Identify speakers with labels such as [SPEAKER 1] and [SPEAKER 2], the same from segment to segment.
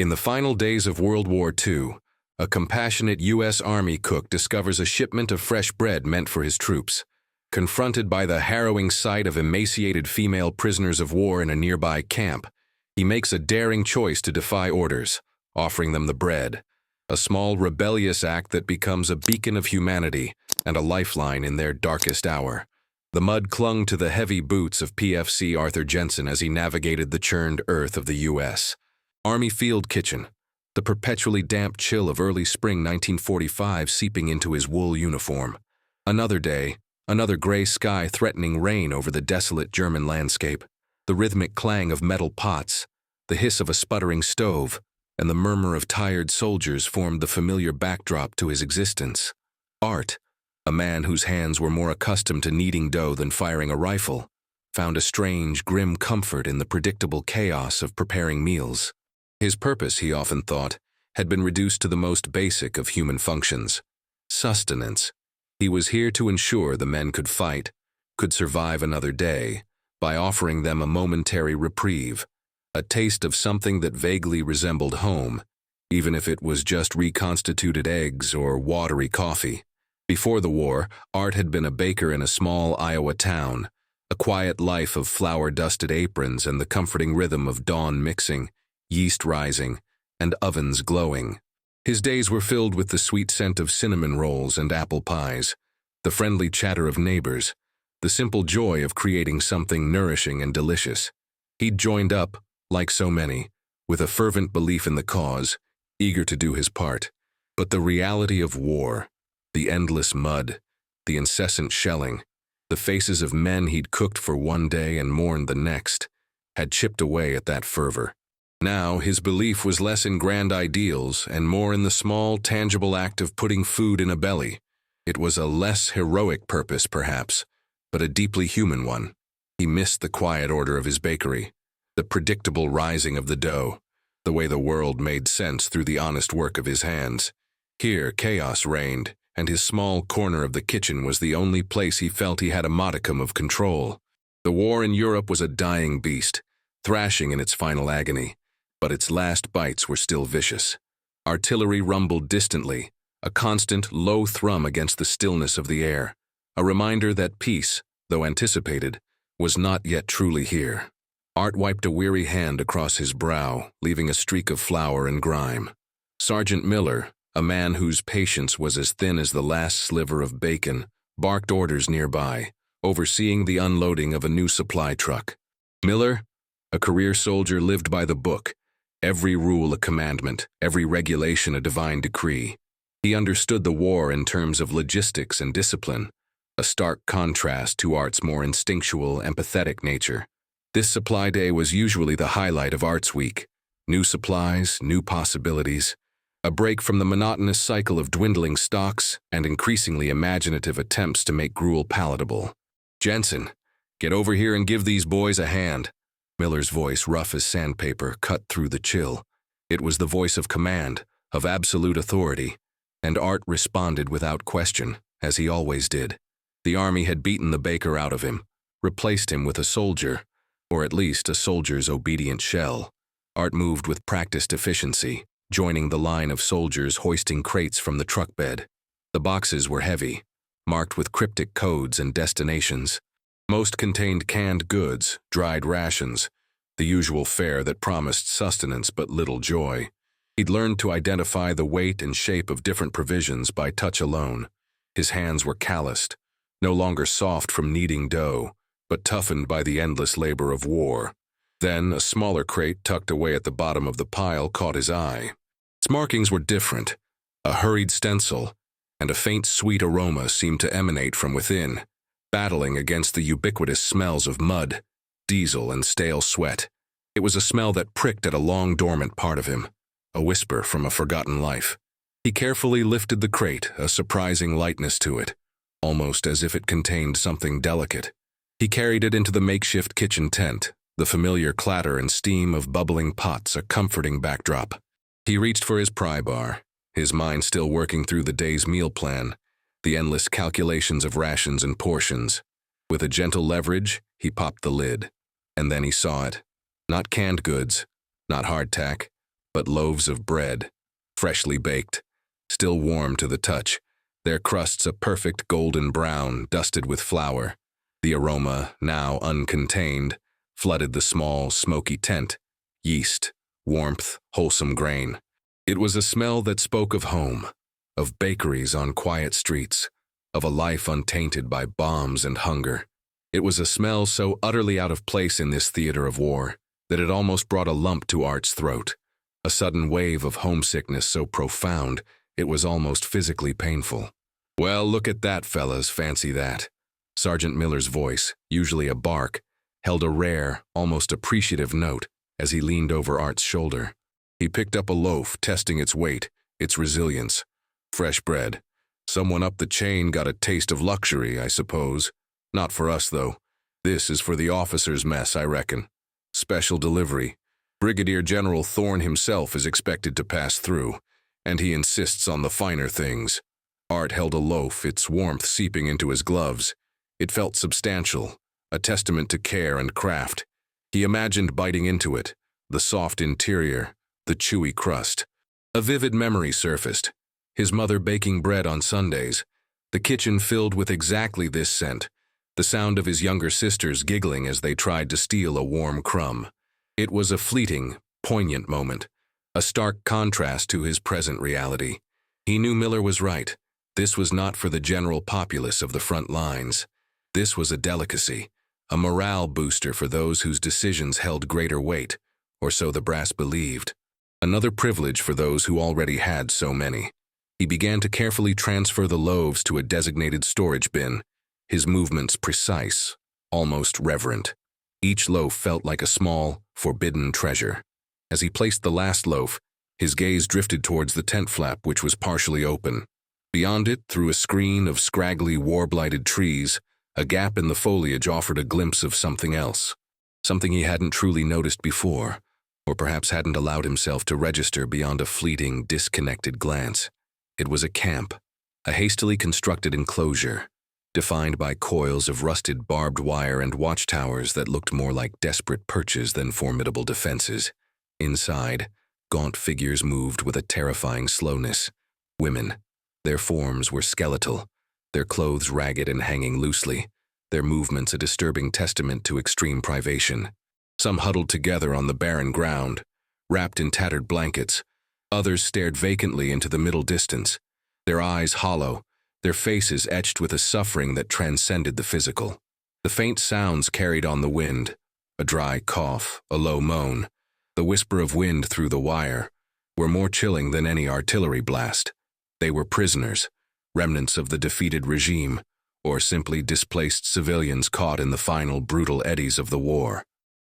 [SPEAKER 1] In the final days of World War II, a compassionate U.S. Army cook discovers a shipment of fresh bread meant for his troops. Confronted by the harrowing sight of emaciated female prisoners of war in a nearby camp, he makes a daring choice to defy orders, offering them the bread, a small rebellious act that becomes a beacon of humanity and a lifeline in their darkest hour. The mud clung to the heavy boots of PFC Arthur Jensen as he navigated the churned earth of the U.S. Army Field Kitchen, the perpetually damp chill of early spring 1945 seeping into his wool uniform. Another day, another gray sky threatening rain over the desolate German landscape, the rhythmic clang of metal pots, the hiss of a sputtering stove, and the murmur of tired soldiers formed the familiar backdrop to his existence. Art, a man whose hands were more accustomed to kneading dough than firing a rifle, found a strange, grim comfort in the predictable chaos of preparing meals. His purpose, he often thought, had been reduced to the most basic of human functions: sustenance. He was here to ensure the men could fight, could survive another day, by offering them a momentary reprieve, a taste of something that vaguely resembled home, even if it was just reconstituted eggs or watery coffee. Before the war, Art had been a baker in a small Iowa town, a quiet life of flour-dusted aprons and the comforting rhythm of dawn mixing, yeast rising, and ovens glowing. His days were filled with the sweet scent of cinnamon rolls and apple pies, the friendly chatter of neighbors, the simple joy of creating something nourishing and delicious. He'd joined up, like so many, with a fervent belief in the cause, eager to do his part. But the reality of war, the endless mud, the incessant shelling, the faces of men he'd cooked for one day and mourned the next, had chipped away at that fervor. Now his belief was less in grand ideals and more in the small, tangible act of putting food in a belly. It was a less heroic purpose, perhaps, but a deeply human one. He missed the quiet order of his bakery, the predictable rising of the dough, the way the world made sense through the honest work of his hands. Here, chaos reigned, and his small corner of the kitchen was the only place he felt he had a modicum of control. The war in Europe was a dying beast, thrashing in its final agony, but its last bites were still vicious. Artillery rumbled distantly, a constant, low thrum against the stillness of the air, a reminder that peace, though anticipated, was not yet truly here. Art wiped a weary hand across his brow, leaving a streak of flour and grime. Sergeant Miller, a man whose patience was as thin as the last sliver of bacon, barked orders nearby, overseeing the unloading of a new supply truck. Miller, a career soldier, lived by the book, every rule a commandment, every regulation a divine decree. He understood the war in terms of logistics and discipline, a stark contrast to Art's more instinctual, empathetic nature. This supply day was usually the highlight of Art's week. New supplies, new possibilities, a break from the monotonous cycle of dwindling stocks and increasingly imaginative attempts to make gruel palatable. "Jensen, get over here and give these boys a hand." Miller's voice, rough as sandpaper, cut through the chill. It was the voice of command, of absolute authority, and Art responded without question, as he always did. The army had beaten the baker out of him, replaced him with a soldier, or at least a soldier's obedient shell. Art moved with practiced efficiency, joining the line of soldiers hoisting crates from the truck bed. The boxes were heavy, marked with cryptic codes and destinations. Most contained canned goods, dried rations, the usual fare that promised sustenance but little joy. He'd learned to identify the weight and shape of different provisions by touch alone. His hands were calloused, no longer soft from kneading dough, but toughened by the endless labor of war. Then a smaller crate tucked away at the bottom of the pile caught his eye. Its markings were different, a hurried stencil, and a faint sweet aroma seemed to emanate from within, battling against the ubiquitous smells of mud, diesel, and stale sweat. It was a smell that pricked at a long-dormant part of him, a whisper from a forgotten life. He carefully lifted the crate, a surprising lightness to it, almost as if it contained something delicate. He carried it into the makeshift kitchen tent, the familiar clatter and steam of bubbling pots a comforting backdrop. He reached for his pry bar, his mind still working through the day's meal plan, the endless calculations of rations and portions. With a gentle leverage, he popped the lid. And then he saw it. Not canned goods, not hardtack, but loaves of bread, freshly baked, still warm to the touch, their crusts a perfect golden brown dusted with flour. The aroma, now uncontained, flooded the small, smoky tent. Yeast, warmth, wholesome grain. It was a smell that spoke of home, of bakeries on quiet streets, of a life untainted by bombs and hunger. It was a smell so utterly out of place in this theater of war that it almost brought a lump to Art's throat, a sudden wave of homesickness so profound it was almost physically painful. "Well, look at that, fellas, fancy that." Sergeant Miller's voice, usually a bark, held a rare, almost appreciative note as he leaned over Art's shoulder. He picked up a loaf, testing its weight, its resilience. Fresh bread. Someone up the chain got a taste of luxury, I suppose. Not for us, though. This is for the officers' mess, I reckon. Special delivery. Brigadier General Thorne himself is expected to pass through, and he insists on the finer things. Art held a loaf, its warmth seeping into his gloves. It felt substantial, a testament to care and craft. He imagined biting into it, the soft interior, the chewy crust. A vivid memory surfaced. His mother baking bread on Sundays, the kitchen filled with exactly this scent, the sound of his younger sisters giggling as they tried to steal a warm crumb. It was a fleeting, poignant moment, a stark contrast to his present reality. He knew Miller was right. This was not for the general populace of the front lines. This was a delicacy, a morale booster for those whose decisions held greater weight, or so the brass believed. Another privilege for those who already had so many. He began to carefully transfer the loaves to a designated storage bin, his movements precise, almost reverent. Each loaf felt like a small, forbidden treasure. As he placed the last loaf, his gaze drifted towards the tent flap, which was partially open. Beyond it, through a screen of scraggly, war-blighted trees, a gap in the foliage offered a glimpse of something else. Something he hadn't truly noticed before, or perhaps hadn't allowed himself to register beyond a fleeting, disconnected glance. It was a camp, a hastily constructed enclosure, defined by coils of rusted barbed wire and watchtowers that looked more like desperate perches than formidable defenses. Inside, gaunt figures moved with a terrifying slowness. Women. Their forms were skeletal, their clothes ragged and hanging loosely, their movements a disturbing testament to extreme privation. Some huddled together on the barren ground, wrapped in tattered blankets. Others stared vacantly into the middle distance, their eyes hollow, their faces etched with a suffering that transcended the physical. The faint sounds carried on the wind, a dry cough, a low moan, the whisper of wind through the wire, were more chilling than any artillery blast. They were prisoners, remnants of the defeated regime, or simply displaced civilians caught in the final brutal eddies of the war.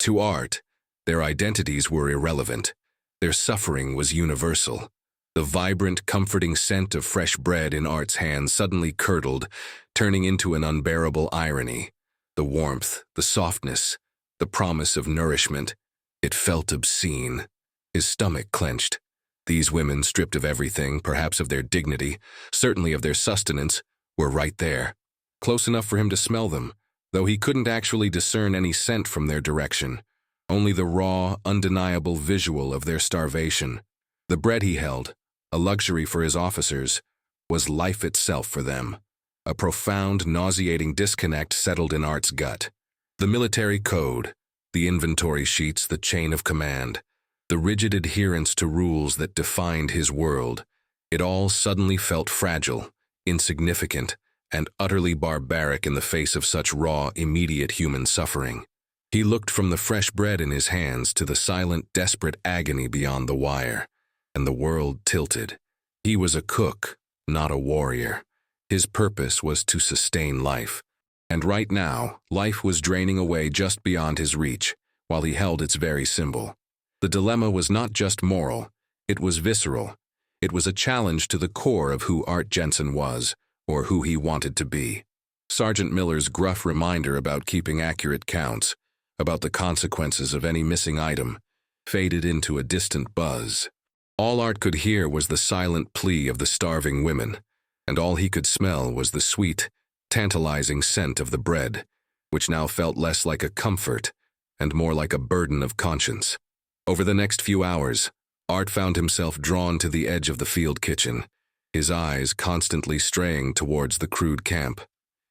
[SPEAKER 1] To Art, their identities were irrelevant. Their suffering was universal. The vibrant, comforting scent of fresh bread in Art's hand suddenly curdled, turning into an unbearable irony. The warmth, the softness, the promise of nourishment. It felt obscene. His stomach clenched. These women, stripped of everything, perhaps of their dignity, certainly of their sustenance, were right there, close enough for him to smell them, though he couldn't actually discern any scent from their direction, only the raw, undeniable visual of their starvation. The bread he held, a luxury for his officers, was life itself for them. A profound, nauseating disconnect settled in Art's gut. The military code, the inventory sheets, the chain of command, the rigid adherence to rules that defined his world, it all suddenly felt fragile, insignificant, and utterly barbaric in the face of such raw, immediate human suffering. He looked from the fresh bread in his hands to the silent, desperate agony beyond the wire, and the world tilted. He was a cook, not a warrior. His purpose was to sustain life. And right now, life was draining away just beyond his reach, while he held its very symbol. The dilemma was not just moral, it was visceral. It was a challenge to the core of who Art Jensen was, or who he wanted to be. Sergeant Miller's gruff reminder about keeping accurate counts, about the consequences of any missing item, faded into a distant buzz. All Art could hear was the silent plea of the starving women, and all he could smell was the sweet, tantalizing scent of the bread, which now felt less like a comfort and more like a burden of conscience. Over the next few hours, Art found himself drawn to the edge of the field kitchen, his eyes constantly straying towards the crude camp.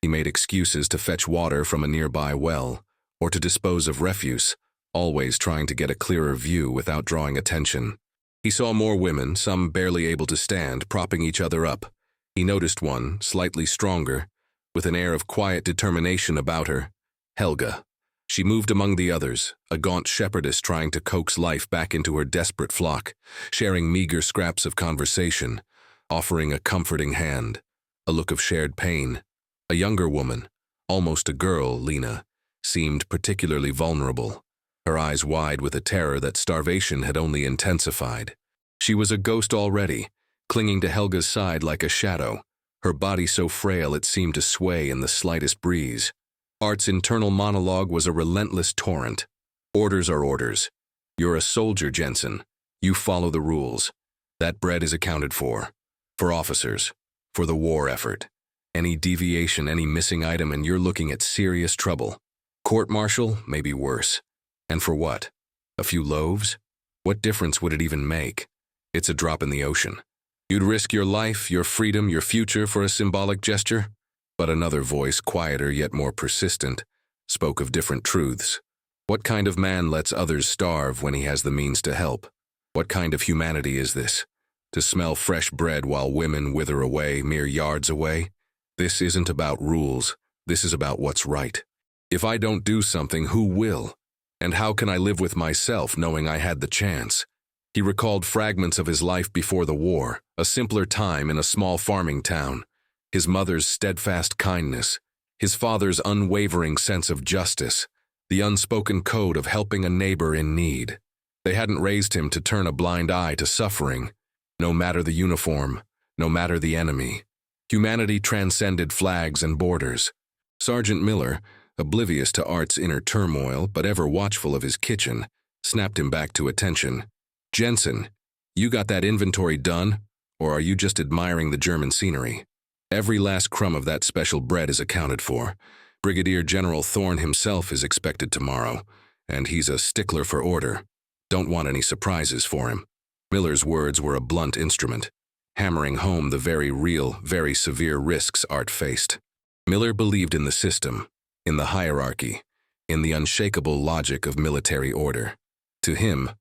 [SPEAKER 1] He made excuses to fetch water from a nearby well, or to dispose of refuse, always trying to get a clearer view without drawing attention. He saw more women, some barely able to stand, propping each other up. He noticed one, slightly stronger, with an air of quiet determination about her, Helga. She moved among the others, a gaunt shepherdess trying to coax life back into her desperate flock, sharing meager scraps of conversation, offering a comforting hand, a look of shared pain. A younger woman, almost a girl, Lena, seemed particularly vulnerable, her eyes wide with a terror that starvation had only intensified. She was a ghost already, clinging to Helga's side like a shadow, her body so frail it seemed to sway in the slightest breeze. Art's internal monologue was a relentless torrent. Orders are orders. You're a soldier, Jensen. You follow the rules. That bread is accounted for officers, for the war effort. Any deviation, any missing item, and you're looking at serious trouble. Court-martial, maybe worse. And for what? A few loaves? What difference would it even make? It's a drop in the ocean. You'd risk your life, your freedom, your future for a symbolic gesture? But another voice, quieter yet more persistent, spoke of different truths. What kind of man lets others starve when he has the means to help? What kind of humanity is this? To smell fresh bread while women wither away, mere yards away? This isn't about rules. This is about what's right. If I don't do something, who will? And how can I live with myself knowing I had the chance? He recalled fragments of his life before the war, a simpler time in a small farming town. His mother's steadfast kindness, his father's unwavering sense of justice, the unspoken code of helping a neighbor in need. They hadn't raised him to turn a blind eye to suffering, no matter the uniform, no matter the enemy. Humanity transcended flags and borders. Sergeant Miller, oblivious to Art's inner turmoil but ever watchful of his kitchen, snapped him back to attention. Jensen, you got that inventory done, or are you just admiring the German scenery? Every last crumb of that special bread is accounted for. Brigadier General Thorne himself is expected tomorrow, and he's a stickler for order. Don't want any surprises for him. Miller's words were a blunt instrument, hammering home the very real, very severe risks Art faced. Miller believed in the system, in the hierarchy, in the unshakable logic of military order. To him,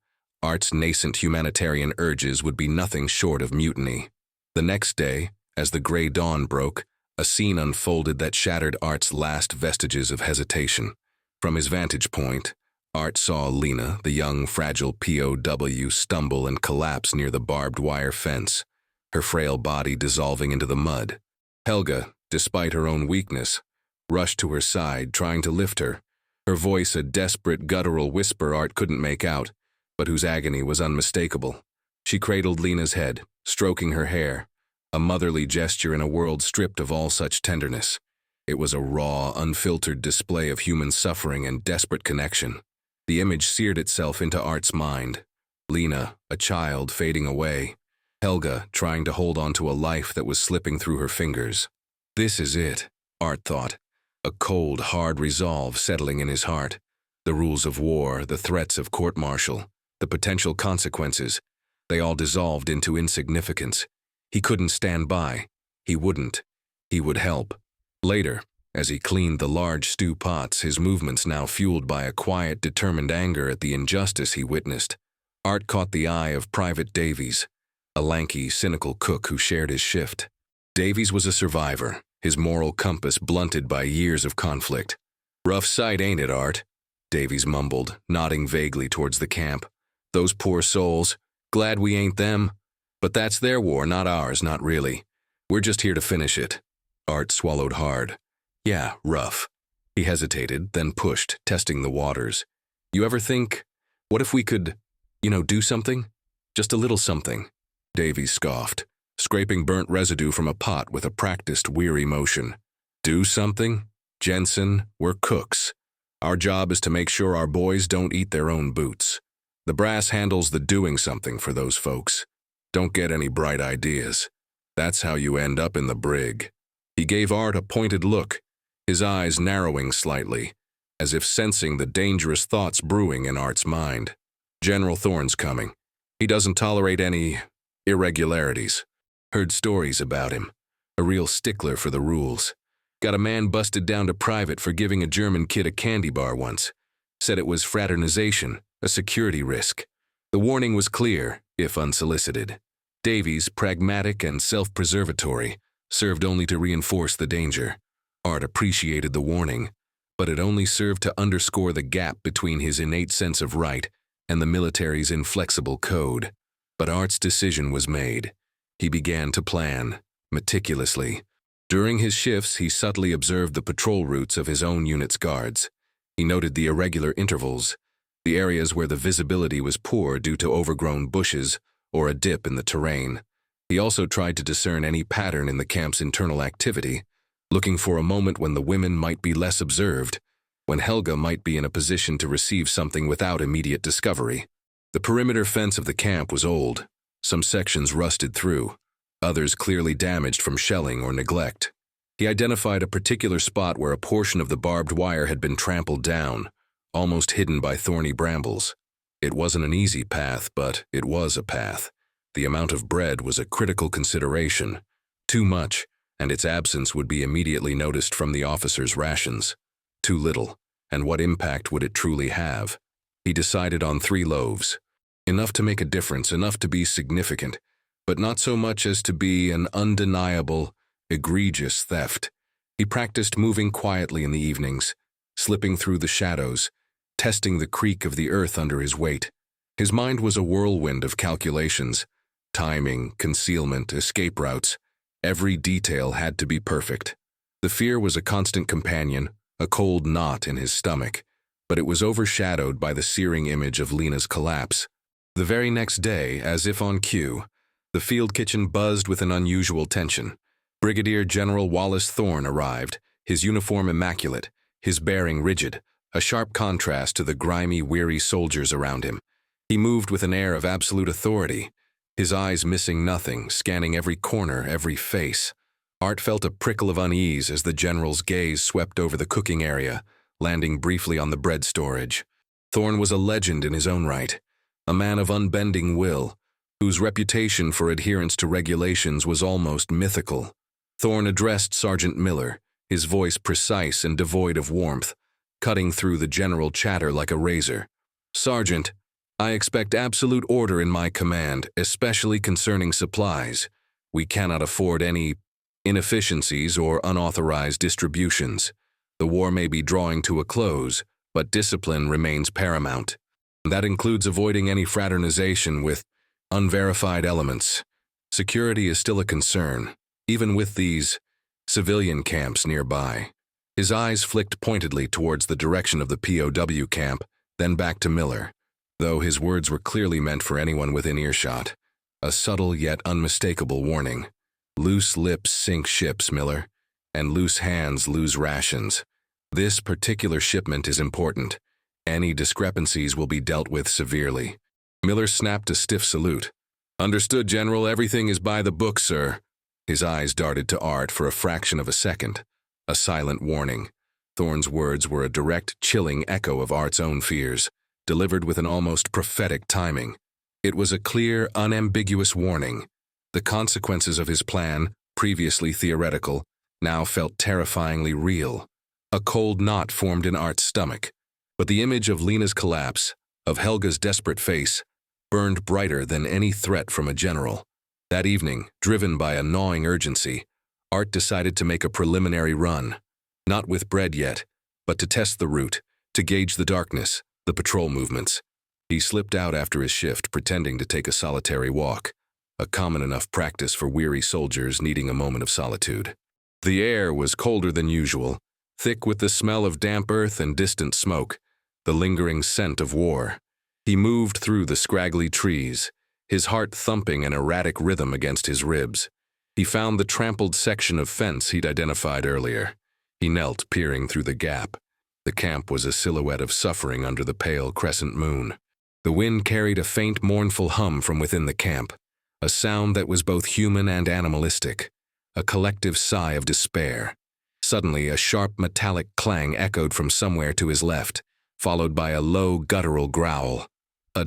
[SPEAKER 1] Art's nascent humanitarian urges would be nothing short of mutiny. The next day, as the gray dawn broke, a scene unfolded that shattered Art's last vestiges of hesitation. From his vantage point, Art saw Lena, the young, fragile POW, stumble and collapse near the barbed wire fence, her frail body dissolving into the mud. Helga, despite her own weakness, rushed to her side, trying to lift her, her voice a desperate, guttural whisper Art couldn't make out, but whose agony was unmistakable. She cradled Lena's head, stroking her hair, a motherly gesture in a world stripped of all such tenderness. It was a raw, unfiltered display of human suffering and desperate connection. The image seared itself into Art's mind. Lena, a child, fading away. Helga, trying to hold on to a life that was slipping through her fingers. This is it, Art thought. A cold, hard resolve settling in his heart. The rules of war, the threats of court-martial, the potential consequences, they all dissolved into insignificance. He couldn't stand by. He wouldn't. He would help. Later, as he cleaned the large stew pots, his movements now fueled by a quiet, determined anger at the injustice he witnessed, Art caught the eye of Private Davies, a lanky, cynical cook who shared his shift. Davies was a survivor, his moral compass blunted by years of conflict. "Rough sight, ain't it, Art?" Davies mumbled, nodding vaguely towards the camp. "Those poor souls. Glad we ain't them. But that's their war, not ours, not really. We're just here to finish it." Art swallowed hard. "Yeah, rough." He hesitated, then pushed, testing the waters. "You ever think, what if we could, do something? Just a little something?" Davies scoffed, scraping burnt residue from a pot with a practiced, weary motion. "Do something? Jensen, we're cooks. Our job is to make sure our boys don't eat their own boots. The brass handles the doing something for those folks. Don't get any bright ideas. That's how you end up in the brig." He gave Art a pointed look, his eyes narrowing slightly, as if sensing the dangerous thoughts brewing in Art's mind. "General Thorne's coming. He doesn't tolerate any irregularities. Heard stories about him. A real stickler for the rules. Got a man busted down to private for giving a German kid a candy bar once. Said it was fraternization, a security risk. The warning was clear, if unsolicited. Davies, pragmatic and self-preservatory, served only to reinforce the danger. Art appreciated the warning, but it only served to underscore the gap between his innate sense of right and the military's inflexible code. But Art's decision was made. He began to plan, meticulously. During his shifts, he subtly observed the patrol routes of his own unit's guards. He noted the irregular intervals, the areas where the visibility was poor due to overgrown bushes or a dip in the terrain. He also tried to discern any pattern in the camp's internal activity, looking for a moment when the women might be less observed, when Helga might be in a position to receive something without immediate discovery. The perimeter fence of the camp was old, some sections rusted through, others clearly damaged from shelling or neglect. He identified a particular spot where a portion of the barbed wire had been trampled down, almost hidden by thorny brambles. It wasn't an easy path, but it was a path. The amount of bread was a critical consideration. Too much, and its absence would be immediately noticed from the officers' rations. Too little, and what impact would it truly have? He decided on 3 loaves. Enough to make a difference, enough to be significant, but not so much as to be an undeniable, egregious theft. He practiced moving quietly in the evenings, slipping through the shadows, testing the creak of the earth under his weight. His mind was a whirlwind of calculations, timing, concealment, escape routes. Every detail had to be perfect. The fear was a constant companion, a cold knot in his stomach, but it was overshadowed by the searing image of Lena's collapse. The very next day, as if on cue, the field kitchen buzzed with an unusual tension. Brigadier General Wallace Thorne arrived, his uniform immaculate, his bearing rigid, a sharp contrast to the grimy, weary soldiers around him. He moved with an air of absolute authority, his eyes missing nothing, scanning every corner, every face. Art felt a prickle of unease as the general's gaze swept over the cooking area, landing briefly on the bread storage. Thorne was a legend in his own right, a man of unbending will, whose reputation for adherence to regulations was almost mythical. Thorne addressed Sergeant Miller, his voice precise and devoid of warmth, cutting through the general chatter like a razor. "Sergeant, I expect absolute order in my command, especially concerning supplies. We cannot afford any inefficiencies or unauthorized distributions. The war may be drawing to a close, but discipline remains paramount. That includes avoiding any fraternization with unverified elements. Security is still a concern, even with these civilian camps nearby." His eyes flicked pointedly towards the direction of the POW camp, then back to Miller, though his words were clearly meant for anyone within earshot. A subtle yet unmistakable warning. Loose lips sink ships, Miller, and loose hands lose rations. This particular shipment is important. Any discrepancies will be dealt with severely. Miller snapped a stiff salute. "Understood, General. Everything is by the book, sir." His eyes darted to Art for a fraction of a second. A silent warning. Thorne's words were a direct, chilling echo of Art's own fears, delivered with an almost prophetic timing. It was a clear, unambiguous warning. The consequences of his plan, previously theoretical, now felt terrifyingly real. A cold knot formed in Art's stomach, but the image of Lena's collapse, of Helga's desperate face, burned brighter than any threat from a general. That evening, driven by a gnawing urgency, Art decided to make a preliminary run, not with bread yet, but to test the route, to gauge the darkness, the patrol movements. He slipped out after his shift, pretending to take a solitary walk, a common enough practice for weary soldiers needing a moment of solitude. The air was colder than usual, thick with the smell of damp earth and distant smoke, the lingering scent of war. He moved through the scraggly trees, his heart thumping an erratic rhythm against his ribs. He found the trampled section of fence he'd identified earlier. He knelt, peering through the gap. The camp was a silhouette of suffering under the pale crescent moon. The wind carried a faint, mournful hum from within the camp, a sound that was both human and animalistic, a collective sigh of despair. Suddenly, a sharp metallic clang echoed from somewhere to his left, followed by a low, guttural growl. A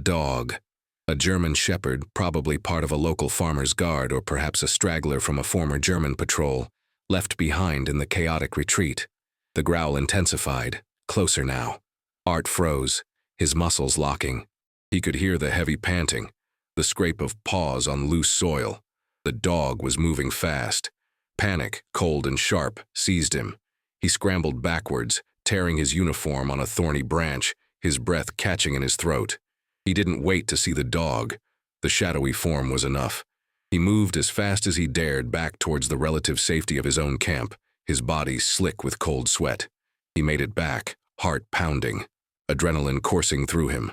[SPEAKER 1] A German shepherd, probably part of a local farmer's guard or perhaps a straggler from a former German patrol, left behind in the chaotic retreat. The growl intensified, closer now. Art froze, his muscles locking. He could hear the heavy panting, the scrape of paws on loose soil. The dog was moving fast. Panic, cold and sharp, seized him. He scrambled backwards, tearing his uniform on a thorny branch, his breath catching in his throat. He didn't wait to see the dog. The shadowy form was enough. He moved as fast as he dared back towards the relative safety of his own camp, his body slick with cold sweat. He made it back, heart pounding, adrenaline coursing through him.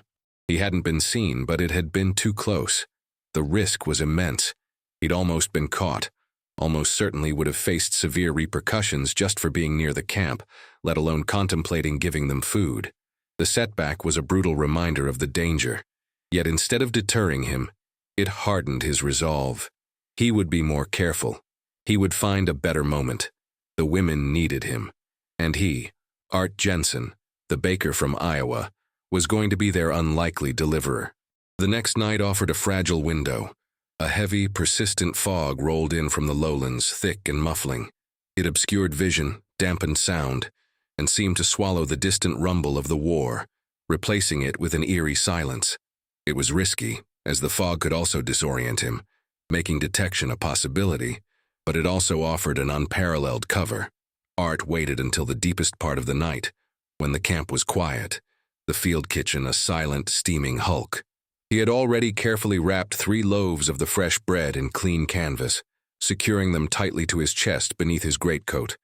[SPEAKER 1] He hadn't been seen, but it had been too close. The risk was immense. He'd almost been caught, almost certainly would have faced severe repercussions just for being near the camp, let alone contemplating giving them food. The setback was a brutal reminder of the danger. Yet instead of deterring him, it hardened his resolve. He would be more careful. He would find a better moment. The women needed him. And he, Art Jensen, the baker from Iowa, was going to be their unlikely deliverer. The next night offered a fragile window. A heavy, persistent fog rolled in from the lowlands, thick and muffling. It obscured vision, dampened sound, and seemed to swallow the distant rumble of the war, replacing it with an eerie silence. It was risky, as the fog could also disorient him, making detection a possibility, but it also offered an unparalleled cover. Art waited until the deepest part of the night, when the camp was quiet, the field kitchen a silent, steaming hulk. He had already carefully wrapped 3 loaves of the fresh bread in clean canvas, securing them tightly to his chest beneath his greatcoat,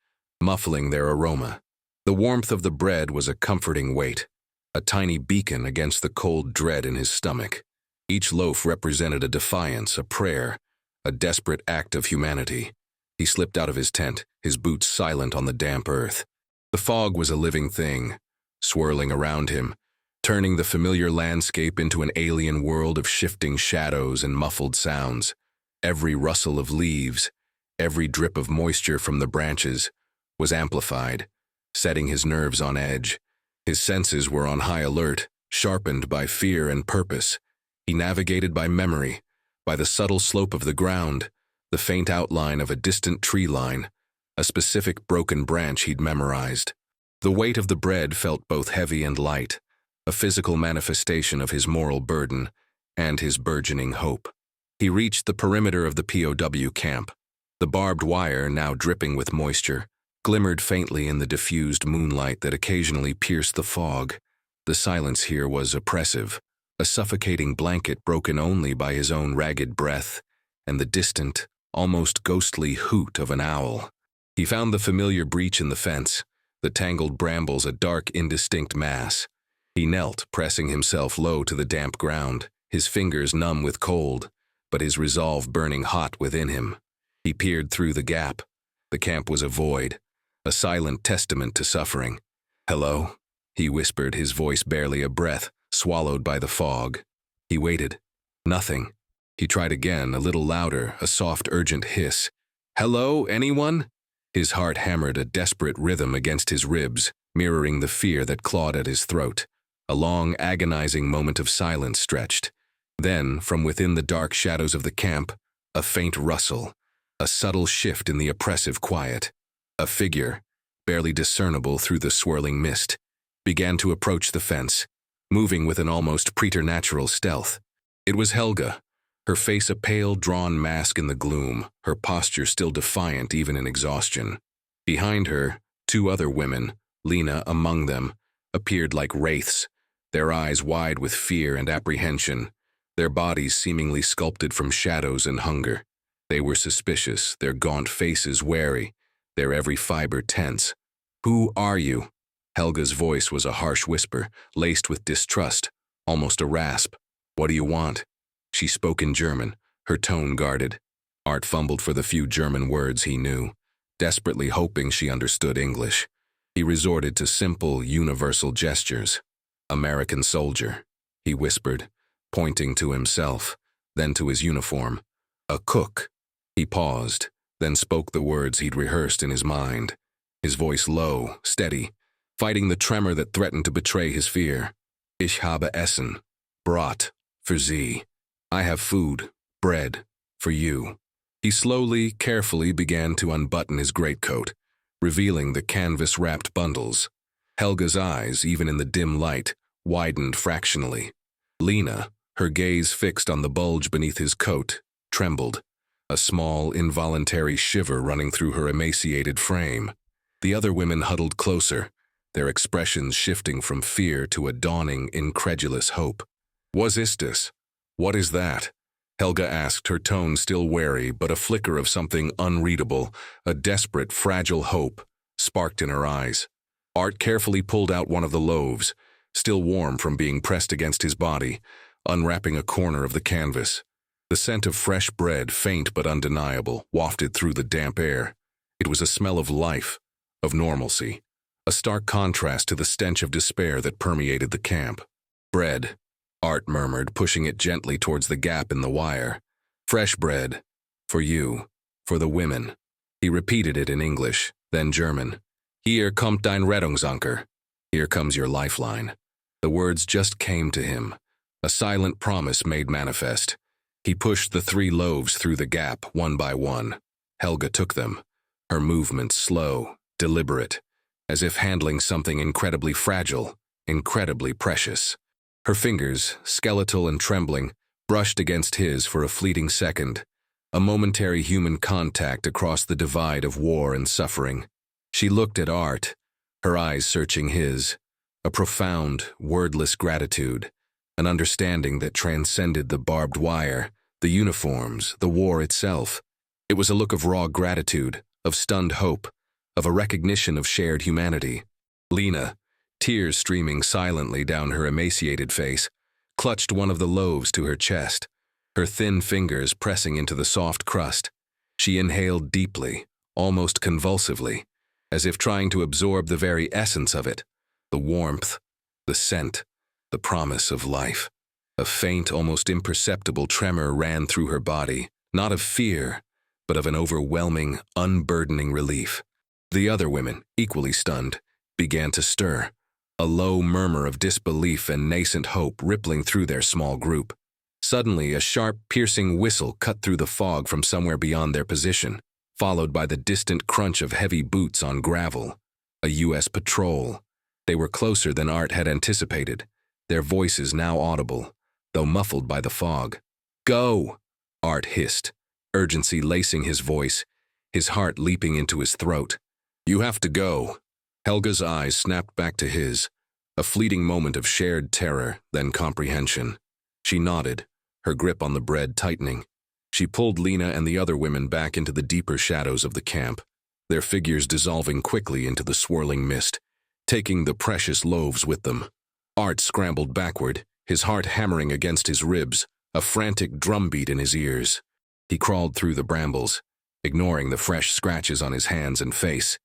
[SPEAKER 1] muffling their aroma. The warmth of the bread was a comforting weight, a tiny beacon against the cold dread in his stomach. Each loaf represented a defiance, a prayer, a desperate act of humanity. He slipped out of his tent, his boots silent on the damp earth. The fog was a living thing, swirling around him, turning the familiar landscape into an alien world of shifting shadows and muffled sounds. Every rustle of leaves, every drip of moisture from the branches, was amplified, setting his nerves on edge. His senses were on high alert, sharpened by fear and purpose. He navigated by memory, by the subtle slope of the ground, the faint outline of a distant tree line, a specific broken branch he'd memorized. The weight of the bread felt both heavy and light, a physical manifestation of his moral burden and his burgeoning hope. He reached the perimeter of the POW camp. The barbed wire, now dripping with moisture, glimmered faintly in the diffused moonlight that occasionally pierced the fog. The silence here was oppressive, a suffocating blanket broken only by his own ragged breath and the distant, almost ghostly hoot of an owl. He found the familiar breach in the fence, the tangled brambles a dark, indistinct mass. He knelt, pressing himself low to the damp ground, his fingers numb with cold, but his resolve burning hot within him. He peered through the gap. The camp was a void, a silent testament to suffering. "Hello?" he whispered, his voice barely a breath, swallowed by the fog. He waited. Nothing. He tried again, a little louder, a soft, urgent hiss. "Hello, anyone?" His heart hammered a desperate rhythm against his ribs, mirroring the fear that clawed at his throat. A long, agonizing moment of silence stretched. Then, from within the dark shadows of the camp, a faint rustle, a subtle shift in the oppressive quiet. A figure, barely discernible through the swirling mist, began to approach the fence, moving with an almost preternatural stealth. It was Helga, her face a pale, drawn mask in the gloom, her posture still defiant even in exhaustion. Behind her, 2 other women, Lena among them, appeared like wraiths, their eyes wide with fear and apprehension, their bodies seemingly sculpted from shadows and hunger. They were suspicious, their gaunt faces wary, their every fiber tense. "Who are you?" Helga's voice was a harsh whisper, laced with distrust, almost a rasp. "What do you want?" She spoke in German, her tone guarded. Art fumbled for the few German words he knew, desperately hoping she understood English. He resorted to simple, universal gestures. "American soldier," he whispered, pointing to himself, then to his uniform. "A cook." He paused, then spoke the words he'd rehearsed in his mind, his voice low, steady, fighting the tremor that threatened to betray his fear. "Ich habe Essen, brought, für Sie." I have food, bread, for you. He slowly, carefully began to unbutton his greatcoat, revealing the canvas-wrapped bundles. Helga's eyes, even in the dim light, widened fractionally. Lena, her gaze fixed on the bulge beneath his coat, trembled, a small, involuntary shiver running through her emaciated frame. The other women huddled closer, their expressions shifting from fear to a dawning, incredulous hope. "Was istus? What is that?" Helga asked, her tone still wary, but a flicker of something unreadable, a desperate, fragile hope, sparked in her eyes. Art carefully pulled out one of the loaves, still warm from being pressed against his body, unwrapping a corner of the canvas. The scent of fresh bread, faint but undeniable, wafted through the damp air. It was a smell of life, of normalcy, a stark contrast to the stench of despair that permeated the camp. "Bread," Art murmured, pushing it gently towards the gap in the wire. "Fresh bread. For you. For the women." He repeated it in English, then German. "Hier kommt dein Rettungsanker." Here comes your lifeline. The words just came to him, a silent promise made manifest. He pushed the 3 loaves through the gap, one by one. Helga took them, her movements slow, deliberate, as if handling something incredibly fragile, incredibly precious. Her fingers, skeletal and trembling, brushed against his for a fleeting second, a momentary human contact across the divide of war and suffering. She looked at Art, her eyes searching his, a profound, wordless gratitude, an understanding that transcended the barbed wire, the uniforms, the war itself. It was a look of raw gratitude, of stunned hope, of a recognition of shared humanity. Lena, tears streaming silently down her emaciated face, clutched one of the loaves to her chest, her thin fingers pressing into the soft crust. She inhaled deeply, almost convulsively, as if trying to absorb the very essence of it, the warmth, the scent, the promise of life. A faint, almost imperceptible tremor ran through her body, not of fear, but of an overwhelming, unburdening relief. The other women, equally stunned, began to stir, a low murmur of disbelief and nascent hope rippling through their small group. Suddenly, a sharp, piercing whistle cut through the fog from somewhere beyond their position, followed by the distant crunch of heavy boots on gravel. A U.S. patrol. They were closer than Art had anticipated, their voices now audible, though muffled by the fog. "Go!" Art hissed, urgency lacing his voice, his heart leaping into his throat. "You have to go." Helga's eyes snapped back to his, a fleeting moment of shared terror, then comprehension. She nodded, her grip on the bread tightening. She pulled Lena and the other women back into the deeper shadows of the camp, their figures dissolving quickly into the swirling mist, taking the precious loaves with them. Art scrambled backward, his heart hammering against his ribs, a frantic drumbeat in his ears. He crawled through the brambles, ignoring the fresh scratches on his hands and face,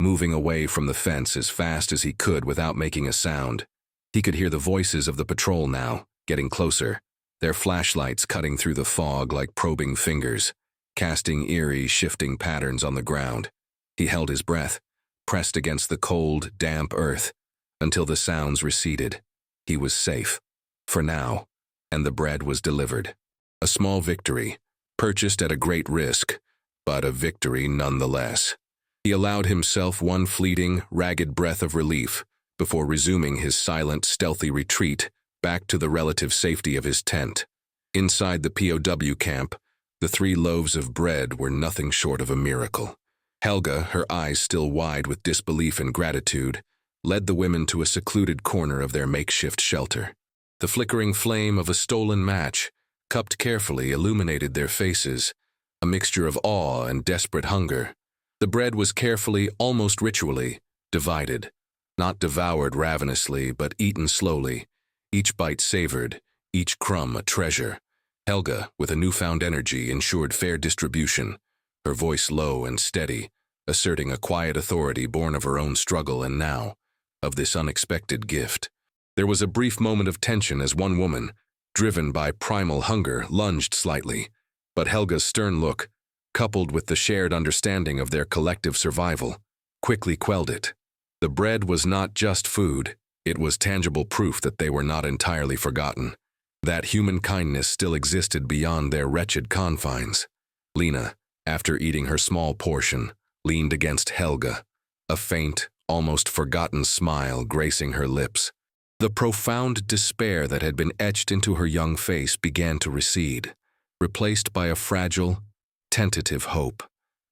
[SPEAKER 1] moving away from the fence as fast as he could without making a sound. He could hear the voices of the patrol now, getting closer, their flashlights cutting through the fog like probing fingers, casting eerie, shifting patterns on the ground. He held his breath, pressed against the cold, damp earth, until the sounds receded. He was safe, for now, and the bread was delivered. A small victory, purchased at a great risk, but a victory nonetheless. He allowed himself one fleeting, ragged breath of relief before resuming his silent, stealthy retreat back to the relative safety of his tent. Inside the POW camp, the 3 loaves of bread were nothing short of a miracle. Helga, her eyes still wide with disbelief and gratitude, led the women to a secluded corner of their makeshift shelter. The flickering flame of a stolen match, cupped carefully, illuminated their faces, a mixture of awe and desperate hunger. The bread was carefully, almost ritually, divided, not devoured ravenously, but eaten slowly, each bite savored, each crumb a treasure. Helga, with a newfound energy, ensured fair distribution, her voice low and steady, asserting a quiet authority born of her own struggle and now, of this unexpected gift. There was a brief moment of tension as one woman, driven by primal hunger, lunged slightly, but Helga's stern look, coupled with the shared understanding of their collective survival, quickly quelled it. The bread was not just food, it was tangible proof that they were not entirely forgotten. That human kindness still existed beyond their wretched confines. Lena, after eating her small portion, leaned against Helga, a faint, almost forgotten smile gracing her lips. The profound despair that had been etched into her young face began to recede, replaced by a fragile, tentative hope.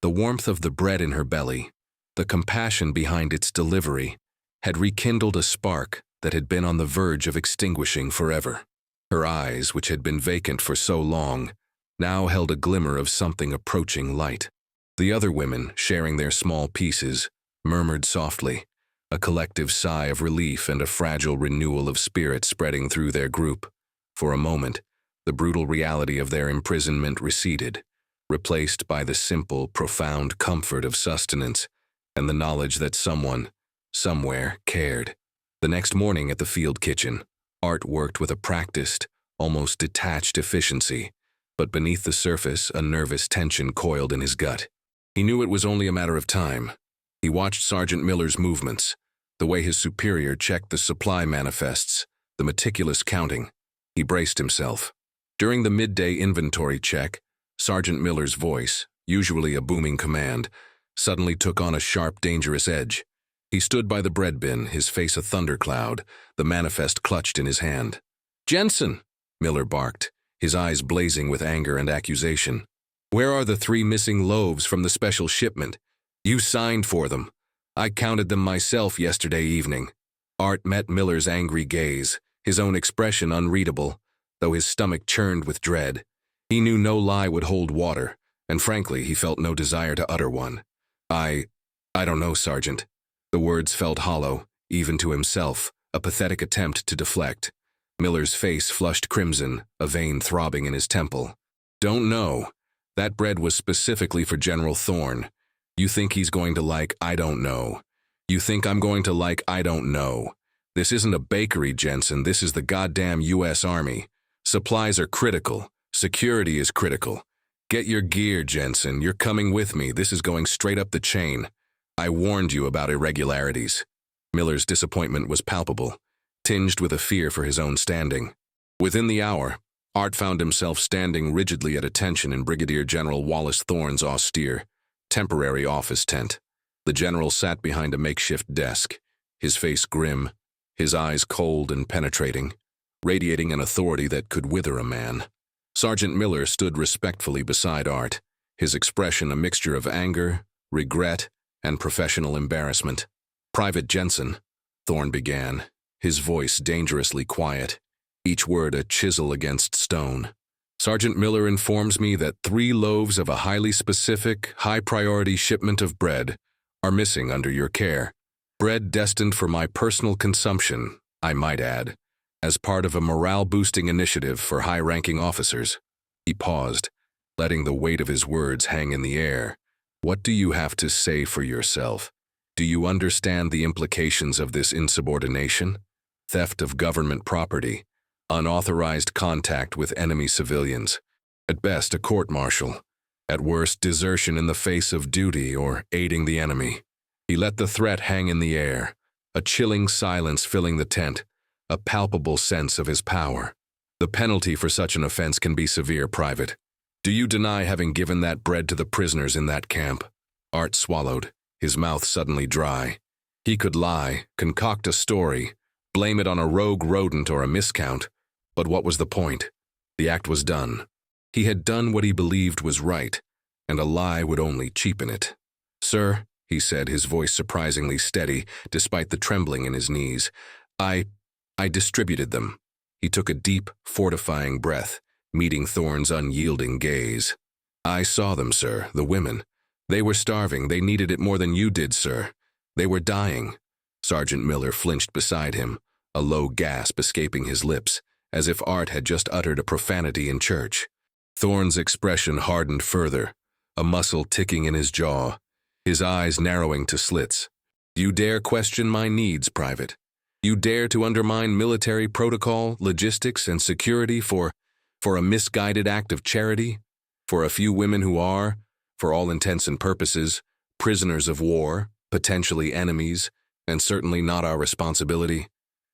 [SPEAKER 1] The warmth of the bread in her belly, the compassion behind its delivery, had rekindled a spark that had been on the verge of extinguishing forever. Her eyes, which had been vacant for so long, now held a glimmer of something approaching light. The other women, sharing their small pieces, murmured softly, a collective sigh of relief and a fragile renewal of spirit spreading through their group. For a moment, the brutal reality of their imprisonment receded, replaced by the simple, profound comfort of sustenance and the knowledge that someone, somewhere, cared. The next morning at the field kitchen, Art worked with a practiced, almost detached efficiency, but beneath the surface, a nervous tension coiled in his gut. He knew it was only a matter of time. He watched Sergeant Miller's movements, the way his superior checked the supply manifests, the meticulous counting. He braced himself. During the midday inventory check, Sergeant Miller's voice, usually a booming command, suddenly took on a sharp, dangerous edge. He stood by the bread bin, his face a thundercloud, the manifest clutched in his hand. "Jensen!" Miller barked, his eyes blazing with anger and accusation. "Where are the 3 missing loaves from the special shipment? You signed for them. I counted them myself yesterday evening." Art met Miller's angry gaze, his own expression unreadable, though his stomach churned with dread. He knew no lie would hold water, and frankly, he felt no desire to utter one. I don't know, Sergeant." The words felt hollow, even to himself, a pathetic attempt to deflect. Miller's face flushed crimson, a vein throbbing in his temple. "Don't know. That bread was specifically for General Thorne. You think he's going to like I don't know. You think I'm going to like I don't know. This isn't a bakery, Jensen. This is the goddamn U.S. Army. Supplies are critical. Security is critical. Get your gear, Jensen. You're coming with me. This is going straight up the chain. I warned you about irregularities." Miller's disappointment was palpable, tinged with a fear for his own standing. Within the hour, Art found himself standing rigidly at attention in Brigadier General Wallace Thorne's austere, temporary office tent. The general sat behind a makeshift desk, his face grim, his eyes cold and penetrating, radiating an authority that could wither a man. Sergeant Miller stood respectfully beside Art, his expression a mixture of anger, regret, and professional embarrassment. "Private Jensen," Thorne began, his voice dangerously quiet, each word a chisel against stone. "Sergeant Miller informs me that 3 loaves of a highly specific, high-priority shipment of bread are missing under your care. Bread destined for my personal consumption, I might add, as part of a morale-boosting initiative for high-ranking officers." He paused, letting the weight of his words hang in the air. "What do you have to say for yourself? Do you understand the implications of this insubordination? Theft of government property, unauthorized contact with enemy civilians, at best a court-martial, at worst desertion in the face of duty or aiding the enemy." He let the threat hang in the air, a chilling silence filling the tent, a palpable sense of his power. "The penalty for such an offense can be severe, Private. Do you deny having given that bread to the prisoners in that camp?" Art swallowed, his mouth suddenly dry. He could lie, concoct a story, blame it on a rogue rodent or a miscount, but what was the point? The act was done. He had done what he believed was right, and a lie would only cheapen it. "Sir," he said, his voice surprisingly steady, despite the trembling in his knees, I distributed them." He took a deep, fortifying breath, meeting Thorne's unyielding gaze. "I saw them, sir, the women. They were starving. They needed it more than you did, sir. They were dying." Sergeant Miller flinched beside him, a low gasp escaping his lips, as if Art had just uttered a profanity in church. Thorne's expression hardened further, a muscle ticking in his jaw, his eyes narrowing to slits. "You dare question my needs, Private? You dare to undermine military protocol, logistics, and security for a misguided act of charity? For a few women who are, for all intents and purposes, prisoners of war, potentially enemies, and certainly not our responsibility?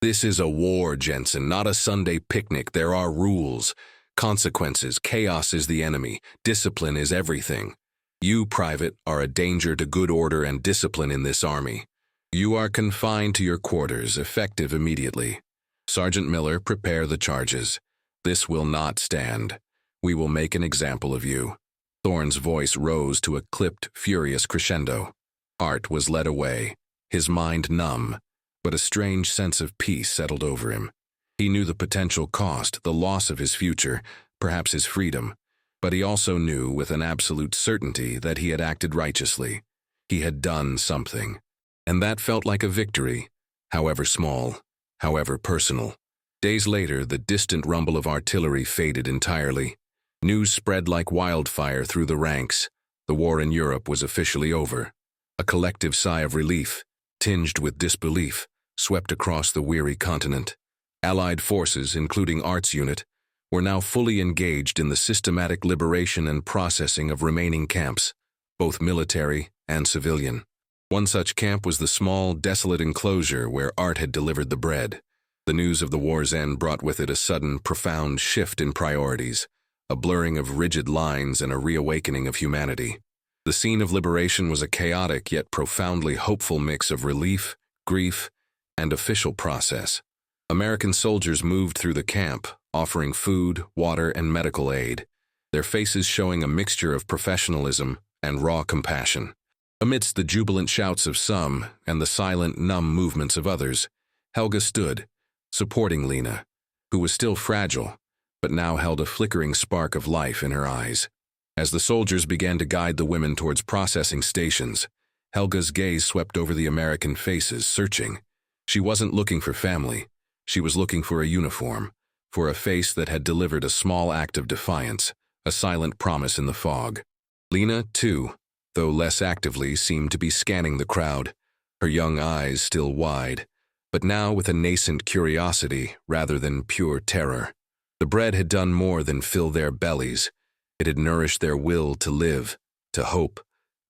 [SPEAKER 1] This is a war, Jensen, not a Sunday picnic. There are rules, consequences. Chaos is the enemy. Discipline is everything. You, Private, are a danger to good order and discipline in this army. You are confined to your quarters, effective immediately. Sergeant Miller, prepare the charges. This will not stand. We will make an example of you. Thorne's voice rose to a clipped, furious crescendo. Art was led away, his mind numb, but a strange sense of peace settled over him. He knew the potential cost, the loss of his future, perhaps his freedom, but he also knew with an absolute certainty that he had acted righteously. He had done something, and that felt like a victory, however small, however personal. Days later, the distant rumble of artillery faded entirely. News spread like wildfire through the ranks. The war in Europe was officially over. A collective sigh of relief, tinged with disbelief, swept across the weary continent. Allied forces, including Art's unit, were now fully engaged in the systematic liberation and processing of remaining camps, both military and civilian. One such camp was the small, desolate enclosure where Art had delivered the bread. The news of the war's end brought with it a sudden, profound shift in priorities, a blurring of rigid lines and a reawakening of humanity. The scene of liberation was a chaotic yet profoundly hopeful mix of relief, grief, and official process. American soldiers moved through the camp, offering food, water, and medical aid, their faces showing a mixture of professionalism and raw compassion. Amidst the jubilant shouts of some and the silent, numb movements of others, Helga stood, supporting Lena, who was still fragile, but now held a flickering spark of life in her eyes. As the soldiers began to guide the women towards processing stations, Helga's gaze swept over the American faces, searching. She wasn't looking for family. She was looking for a uniform, for a face that had delivered a small act of defiance, a silent promise in the fog. Lena, too, though less actively, seemed to be scanning the crowd, her young eyes still wide, but now with a nascent curiosity rather than pure terror. The bread had done more than fill their bellies. It had nourished their will to live, to hope,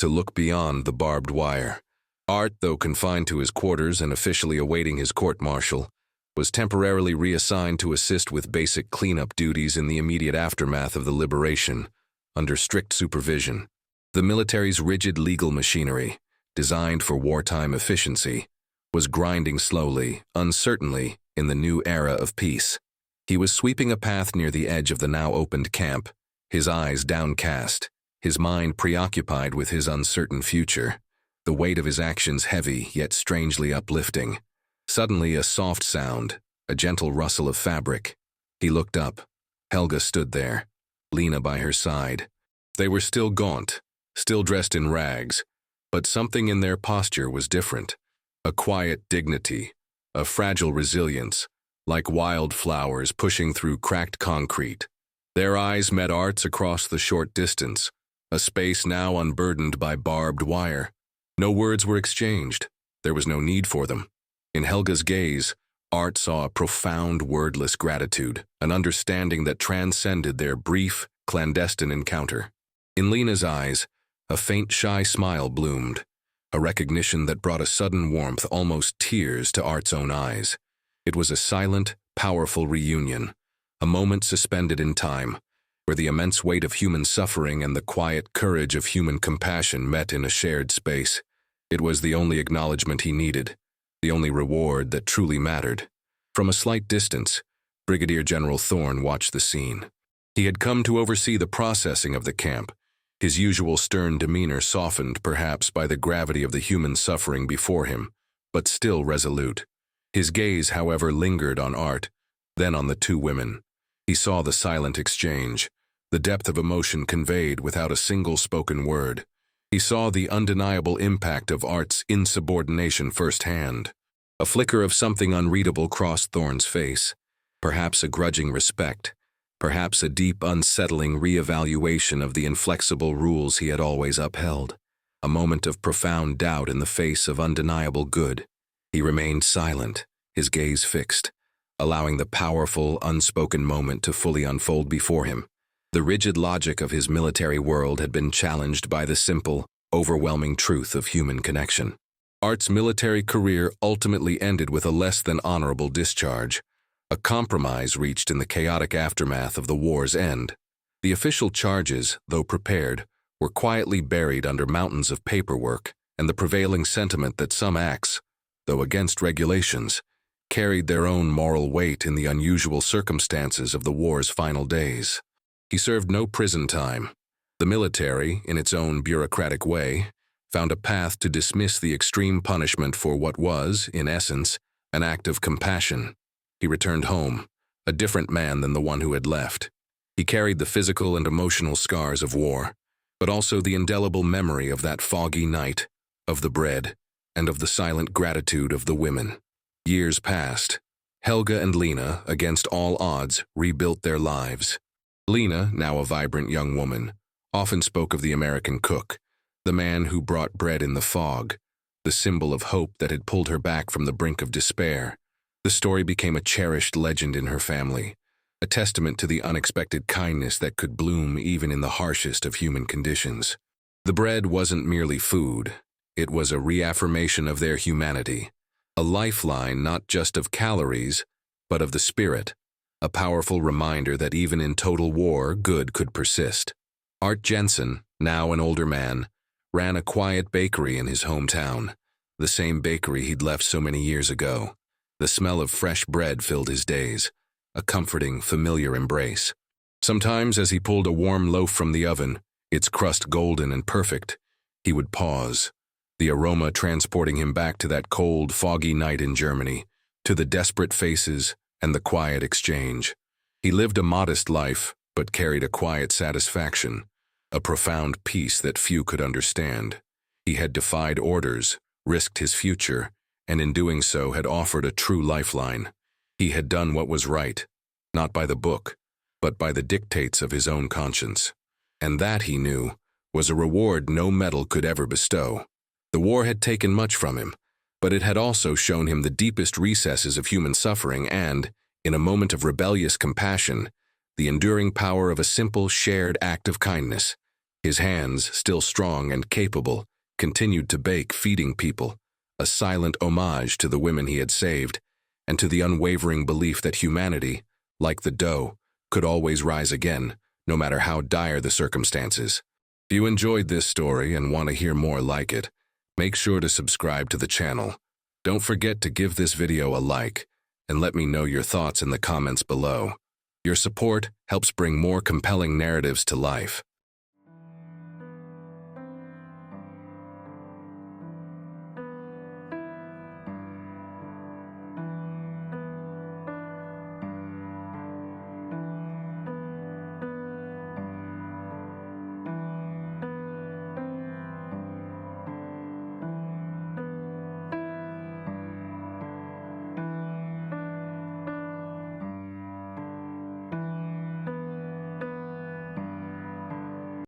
[SPEAKER 1] to look beyond the barbed wire. Art, though confined to his quarters and officially awaiting his court-martial, was temporarily reassigned to assist with basic cleanup duties in the immediate aftermath of the liberation, under strict supervision. The military's rigid legal machinery, designed for wartime efficiency, was grinding slowly, uncertainly, in the new era of peace. He was sweeping a path near the edge of the now opened camp, his eyes downcast, his mind preoccupied with his uncertain future, the weight of his actions heavy yet strangely uplifting. Suddenly a soft sound, a gentle rustle of fabric. He looked up. Helga stood there, Lena by her side. They were still gaunt, still dressed in rags, but something in their posture was different. A quiet dignity, a fragile resilience, like wildflowers pushing through cracked concrete. Their eyes met Art's across the short distance, a space now unburdened by barbed wire. No words were exchanged. There was no need for them. In Helga's gaze, Art saw a profound wordless gratitude, an understanding that transcended their brief, clandestine encounter. In Lena's eyes, a faint, shy smile bloomed, a recognition that brought a sudden warmth, almost tears, to Art's own eyes. It was a silent, powerful reunion, a moment suspended in time, where the immense weight of human suffering and the quiet courage of human compassion met in a shared space. It was the only acknowledgement he needed, the only reward that truly mattered. From a slight distance, Brigadier General Thorne watched the scene. He had come to oversee the processing of the camp, his usual stern demeanor softened perhaps by the gravity of the human suffering before him, but still resolute. His gaze, however, lingered on Art, then on the two women. He saw the silent exchange, the depth of emotion conveyed without a single spoken word. He saw the undeniable impact of Art's insubordination firsthand. A flicker of something unreadable crossed Thorne's face, perhaps a grudging respect, perhaps a deep, unsettling reevaluation of the inflexible rules he had always upheld, a moment of profound doubt in the face of undeniable good. He remained silent, his gaze fixed, allowing the powerful, unspoken moment to fully unfold before him. The rigid logic of his military world had been challenged by the simple, overwhelming truth of human connection. Art's military career ultimately ended with a less than honorable discharge, a compromise reached in the chaotic aftermath of the war's end. The official charges, though prepared, were quietly buried under mountains of paperwork and the prevailing sentiment that some acts, though against regulations, carried their own moral weight in the unusual circumstances of the war's final days. He served no prison time. The military, in its own bureaucratic way, found a path to dismiss the extreme punishment for what was, in essence, an act of compassion. He returned home, a different man than the one who had left. He carried the physical and emotional scars of war, but also the indelible memory of that foggy night, of the bread, and of the silent gratitude of the women. Years passed. Helga and Lena, against all odds, rebuilt their lives. Lena, now a vibrant young woman, often spoke of the American cook, the man who brought bread in the fog, the symbol of hope that had pulled her back from the brink of despair. The story became a cherished legend in her family, a testament to the unexpected kindness that could bloom even in the harshest of human conditions. The bread wasn't merely food, it was a reaffirmation of their humanity, a lifeline not just of calories, but of the spirit, a powerful reminder that even in total war, good could persist. Art Jensen, now an older man, ran a quiet bakery in his hometown, the same bakery he'd left so many years ago. The smell of fresh bread filled his days, a comforting, familiar embrace. Sometimes as he pulled a warm loaf from the oven, its crust golden and perfect, he would pause, the aroma transporting him back to that cold, foggy night in Germany, to the desperate faces and the quiet exchange. He lived a modest life, but carried a quiet satisfaction, a profound peace that few could understand. He had defied orders, risked his future, and in doing so had offered a true lifeline. He had done what was right, not by the book, but by the dictates of his own conscience. And that, he knew, was a reward no medal could ever bestow. The war had taken much from him, but it had also shown him the deepest recesses of human suffering and, in a moment of rebellious compassion, the enduring power of a simple, shared act of kindness. His hands, still strong and capable, continued to bake, feeding people, a silent homage to the women he had saved, and to the unwavering belief that humanity, like the dough, could always rise again, no matter how dire the circumstances. If you enjoyed this story and want to hear more like it, make sure to subscribe to the channel. Don't forget to give this video a like, and let me know your thoughts in the comments below. Your support helps bring more compelling narratives to life.